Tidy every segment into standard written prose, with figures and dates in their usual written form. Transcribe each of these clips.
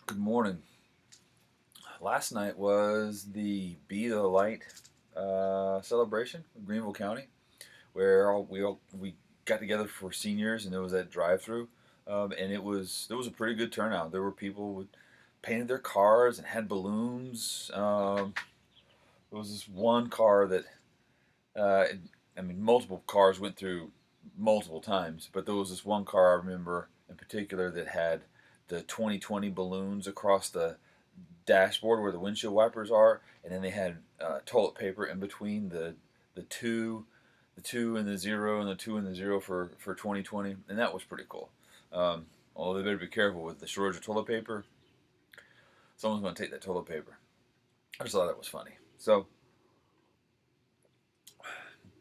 Good morning. Last night was the Be the Light celebration in Greenville County, where we got together for seniors, and there was that drive-through, and there was a pretty good turnout. There were people with painted their cars and had balloons. There was this one car that uh, multiple cars went through multiple times, but there was this one car I remember in particular that had the 2020 balloons across the dashboard where the windshield wipers are, and then they had toilet paper in between the two, the two and the zero, and the two and the zero for 2020, and that was pretty cool. Although they better be careful with the shortage of toilet paper. Someone's going to take that toilet paper. I just thought that was funny. So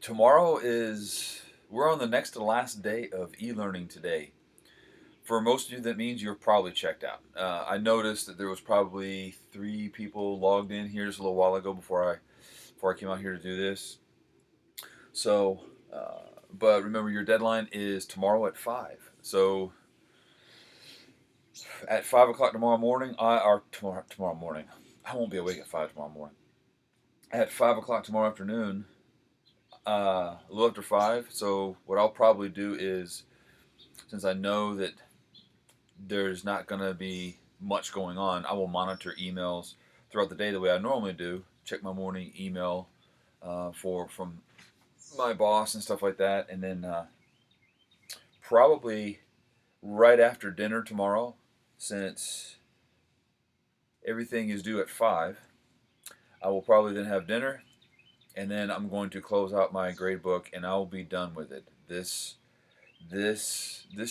tomorrow is we're on the next to last day of e-learning today. For most of you, that means you're probably checked out. I noticed that there was probably 3 people logged in here just a little while ago before I came out here to do this. So, but remember, your deadline is tomorrow at 5. So at 5 o'clock tomorrow morning, tomorrow morning, I won't be awake at 5 tomorrow morning. At 5 o'clock tomorrow afternoon, a little after 5. So what I'll probably do is, since I know that there's not going to be much going on, I will monitor emails throughout the day the way I normally do. Check my morning email for from my boss and stuff like that, and then probably right after dinner tomorrow, since everything is due at 5, I will probably then have dinner, and then I'm going to close out my grade book, and I will be done with it. This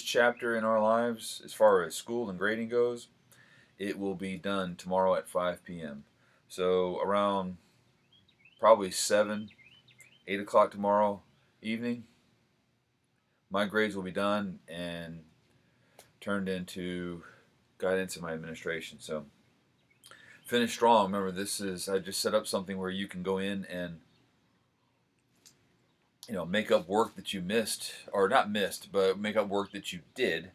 chapter in our lives, as far as school and grading goes, it will be done tomorrow at 5 p.m. So around probably 7, 8 o'clock tomorrow evening, my grades will be done and turned into guidance in my administration. So finish strong. Remember, I just set up something where you can go in and make up work that you missed, or not missed, but make up work that you did,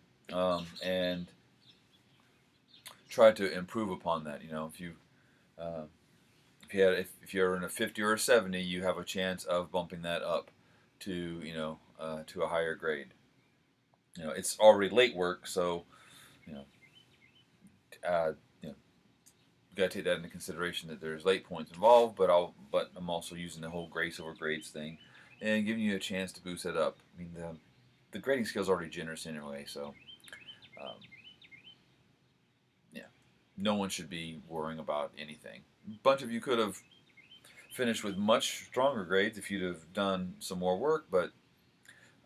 and try to improve upon that. Uh, if you're in a 50 or a 70, you have a chance of bumping that up to to a higher grade. It's already late work, so you know uh, you know you got to take that into consideration that there's late points involved. But I'm also using the whole grace over grades thing and giving you a chance to boost it up. I mean, the grading scale is already generous anyway, so um, yeah, no one should be worrying about anything. A bunch of you could have finished with much stronger grades if you'd have done some more work, but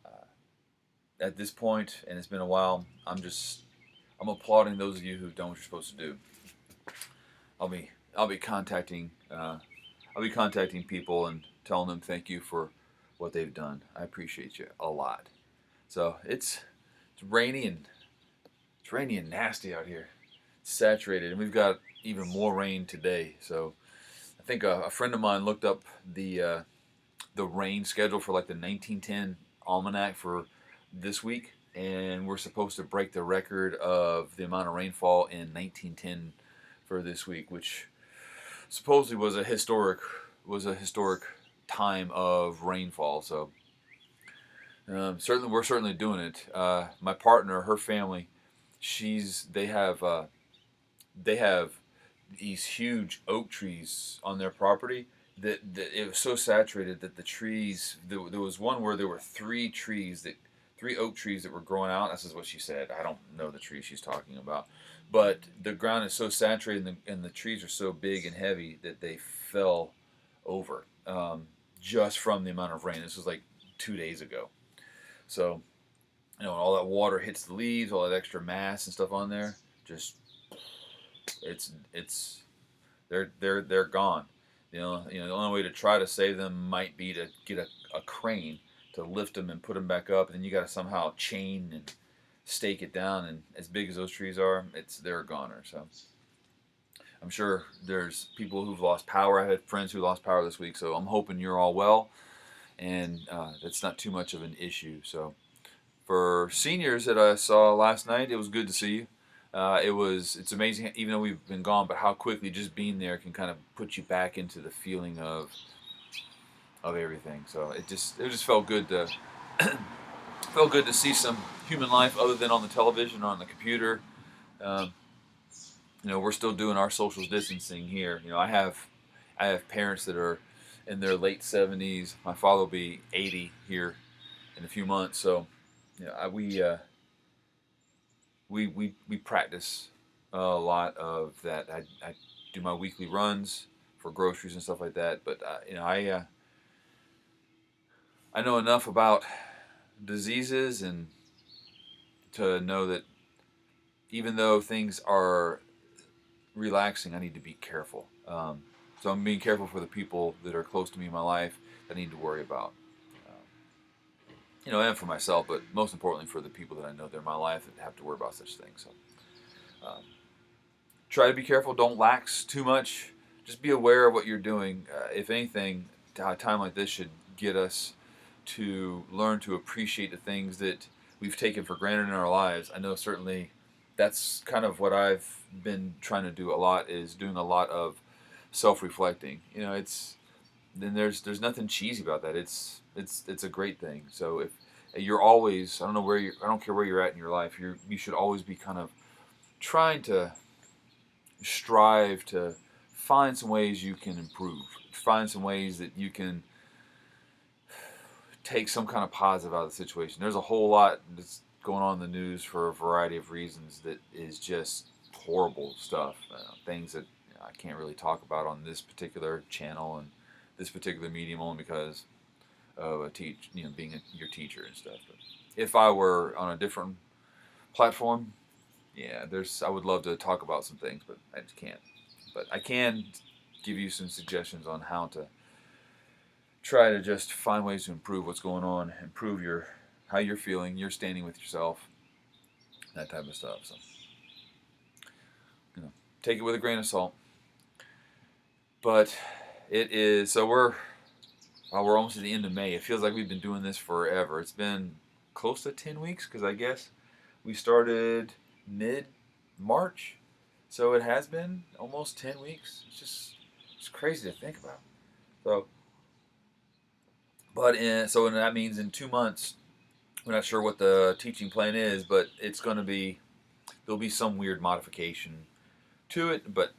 uh, at this point, and it's been a while, I'm applauding those of you who've done what you're supposed to do. I'll be I'll be contacting I'll be contacting people and telling them thank you for what they've done. I appreciate you a lot. So it's rainy and it's rainy and nasty out here. It's saturated, and we've got even more rain today. So I think a friend of mine looked up the rain schedule for like the 1910 almanac for this week, and we're supposed to break the record of the amount of rainfall in 1910 for this week, which supposedly was a historic time of rainfall. So certainly we're certainly doing it. My partner, her family, she's they have these huge oak trees on their property that it was so saturated that the trees there was one where there were 3 oak trees that were growing out. This is what she said. I don't know the tree she's talking about, but the ground is so saturated and the trees are so big and heavy that they fell over, just from the amount of rain. This was like 2 days ago. So all that water hits the leaves, all that extra mass and stuff on there, just it's they're gone. The only way to try to save them might be to get a crane to lift them and put them back up, and then you got to somehow chain and stake it down. And as big as those trees are, they're a goner. So I'm sure there's people who've lost power. I had friends who lost power this week, so I'm hoping you're all well and that's not too much of an issue. So for seniors that I saw last night, it was good to see you. It's amazing, even though we've been gone, but how quickly just being there can kind of put you back into the feeling of everything. So it just felt good to felt good to see some human life other than on the television or on the computer. Um, we're still doing our social distancing here. I have parents that are in their late 70s. My father will be 80 here in a few months. So, we practice a lot of that. I do my weekly runs for groceries and stuff like that. But I know enough about diseases and to know that even though things are relaxing, I need to be careful. So I'm being careful for the people that are close to me in my life that I need to worry about. And for myself, but most importantly for the people that I know that are in my life that have to worry about such things. So um, try to be careful. Don't lax too much. Just be aware of what you're doing. If anything, a time like this should get us to learn to appreciate the things that we've taken for granted in our lives. I know certainly that's kind of what I've been trying to do a lot, is doing a lot of self-reflecting. It's then there's nothing cheesy about that. It's a great thing. So if you're always, I don't care where you're at in your life, you should always be kind of trying to strive to find some ways you can improve, find some ways that you can take some kind of positive out of the situation. There's a whole lot that's going on in the news for a variety of reasons that is just horrible stuff, things that I can't really talk about on this particular channel and this particular medium, only because of being your teacher and stuff. But if I were on a different platform, yeah, I would love to talk about some things, but I just can't. But I can give you some suggestions on how to try to just find ways to improve what's going on, improve how you're feeling, you're standing with yourself, that type of stuff. So, take it with a grain of salt. But it is so we're almost at the end of May. It feels like we've been doing this forever. It's been close to 10 weeks because I guess we started mid-March, so it has been almost 10 weeks. It's crazy to think about. So, and that means in 2 months, we're not sure what the teaching plan is, but there'll be some weird modification to it, but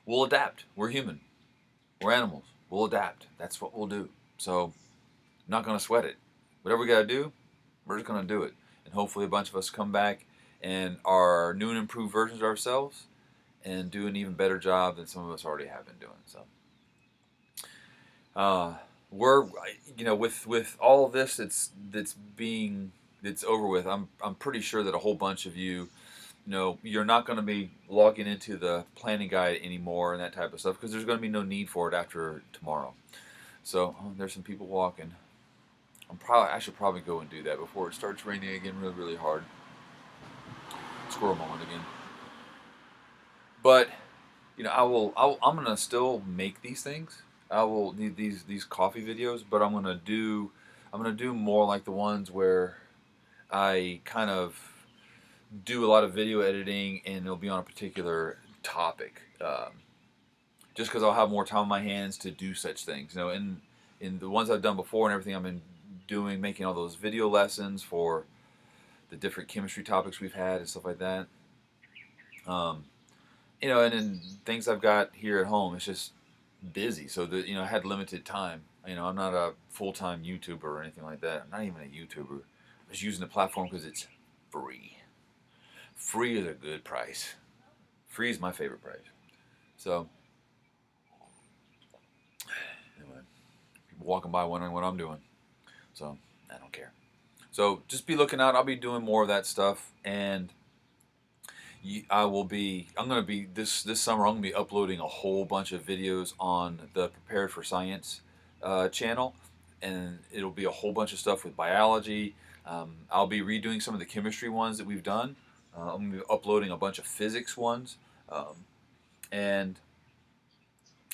we'll adapt. We're human. We're animals. We'll adapt. That's what we'll do. So, I'm not going to sweat it. Whatever we got to do, we're just going to do it. And hopefully a bunch of us come back and are new and improved versions of ourselves and do an even better job than some of us already have been doing. So, we're, with all of this that's over with, I'm pretty sure that a whole bunch of you, you're not going to be logging into the planning guide anymore and that type of stuff because there's going to be no need for it after tomorrow. So there's some people walking. I should probably go and do that before it starts raining again really, really hard. Squirrel moment again. But I'm gonna still make these things. I will need these coffee videos, but I'm gonna do more like the ones where I kind of do a lot of video editing and it'll be on a particular topic. Just because I'll have more time on my hands to do such things. In the ones I've done before and everything, I've been making all those video lessons for the different chemistry topics we've had and stuff like that. Um, and then things I've got here at home, it's just busy. So I had limited time. I'm not a full-time YouTuber or anything like that. I'm not even a YouTuber. I'm just using the platform because it's free. Free is a good price. Free is my favorite price. So, anyway, people walking by wondering what I'm doing. So, I don't care. So, just be looking out. I'll be doing more of that stuff. And I'm going to be, this summer, I'm going to be uploading a whole bunch of videos on the Prepared for Science channel. And it'll be a whole bunch of stuff with biology. I'll be redoing some of the chemistry ones that we've done. I'm going to be uploading a bunch of physics ones. And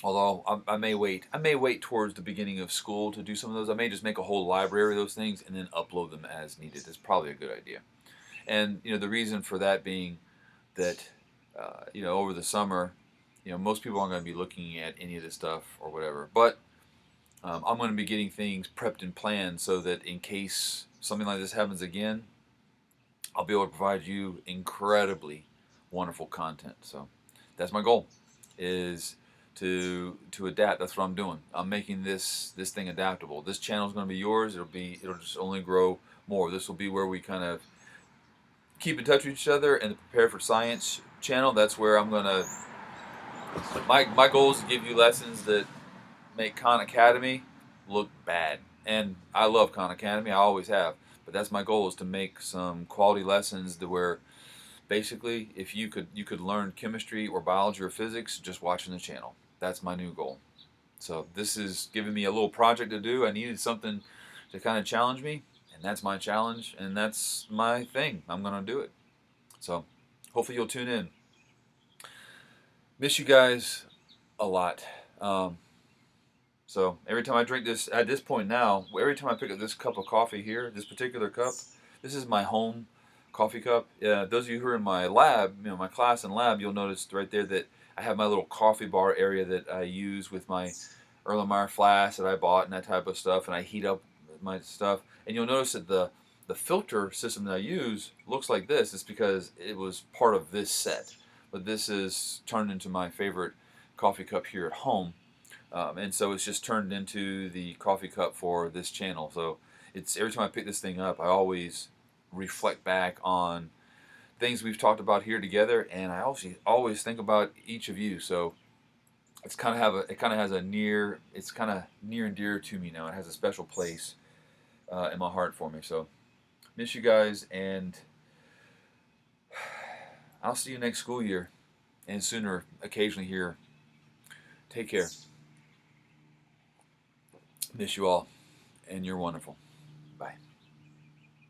although I may wait towards the beginning of school to do some of those. I may just make a whole library of those things and then upload them as needed. It's probably a good idea. And the reason for that being, that over the summer, most people aren't going to be looking at any of this stuff or whatever. But I'm going to be getting things prepped and planned so that in case something like this happens again, I'll be able to provide you incredibly wonderful content. So that's my goal, is to adapt. That's what I'm doing. I'm making this thing adaptable. This channel is going to be yours. It'll just only grow more. This will be where we kind of keep in touch with each other. And the Prepare for Science channel, that's where I'm gonna. My goal is to give you lessons that make Khan Academy look bad. And I love Khan Academy. I always have. But that's my goal, is to make some quality lessons to where basically if you could learn chemistry or biology or physics just watching the channel. That's my new goal. So this is giving me a little project to do. I needed something to kind of challenge me, and that's my challenge, and that's my thing. I'm going to do it. So hopefully you'll tune in. Miss you guys a lot. So every time I drink this, at this point now, every time I pick up this cup of coffee here, this particular cup, this is my home coffee cup. Those of you who are in my lab, my class and lab, you'll notice right there that I have my little coffee bar area that I use with my Erlenmeyer flask that I bought and that type of stuff, and I heat up my stuff. And you'll notice that the filter system that I use looks like this. It's because it was part of this set, but this is turned into my favorite coffee cup here at home. And so it's just turned into the coffee cup for this channel. So it's every time I pick this thing up, I always reflect back on things we've talked about here together, and I also always think about each of you. So it's kind of has a near, it's kind of near and dear to me now. It has a special place in my heart for me. So miss you guys, and I'll see you next school year, and sooner, occasionally here. Take care. Miss you all, and you're wonderful. Bye.